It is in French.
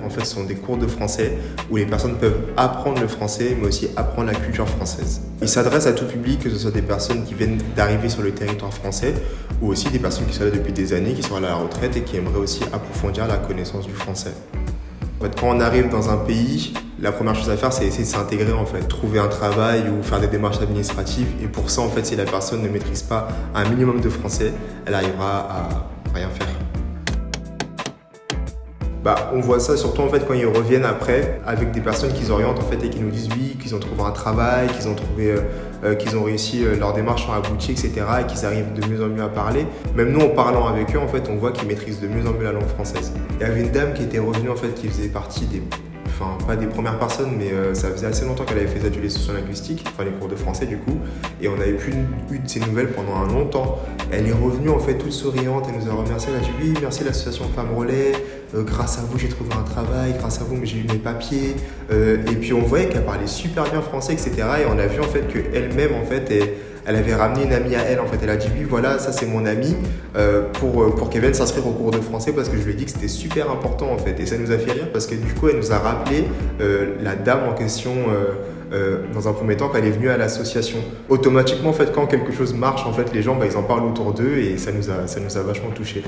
En fait, ce sont des cours de français où les personnes peuvent apprendre le français, mais aussi apprendre la culture française. Il s'adresse à tout public, que ce soit des personnes qui viennent d'arriver sur le territoire français ou aussi des personnes qui sont là depuis des années, qui sont à la retraite et qui aimeraient aussi approfondir la connaissance du français. En fait, quand on arrive dans un pays, la première chose à faire, c'est essayer de s'intégrer, en fait, trouver un travail ou faire des démarches administratives. Et pour ça, en fait, si la personne ne maîtrise pas un minimum de français, elle arrivera à rien faire. On voit ça surtout en fait quand ils reviennent après avec des personnes qu'ils orientent en fait et qui nous disent oui, qu'ils ont trouvé un travail, qu'ils ont réussi leur démarche ont abouti, etc. et qu'ils arrivent de mieux en mieux à parler. Même nous en parlant avec eux en fait on voit qu'ils maîtrisent de mieux en mieux la langue française. Il y avait une dame qui était revenue en fait qui faisait partie pas des premières personnes, mais ça faisait assez longtemps qu'elle avait fait des ateliers sociolinguistiques, les cours de français du coup, et on n'avait plus eu de ses nouvelles pendant un long temps. Elle est revenue en fait toute souriante, elle nous a remercié, elle a dit oui, merci l'association Femmes Relais, grâce à vous j'ai trouvé un travail, grâce à vous j'ai eu mes papiers, et puis on voyait qu'elle parlait super bien français, etc. Et on a vu en fait qu'elle-même en fait, elle avait ramené une amie à elle, en fait. Elle a dit oui, voilà, ça c'est mon amie, pour qu'elle vienne s'inscrire au cours de français parce que je lui ai dit que c'était super important en fait. Et ça nous a fait rire parce que du coup elle nous a rappelé la dame en question dans un premier temps quand elle est venue à l'association. Automatiquement en fait quand quelque chose marche en fait les gens ils en parlent autour d'eux et ça nous a vachement touchés.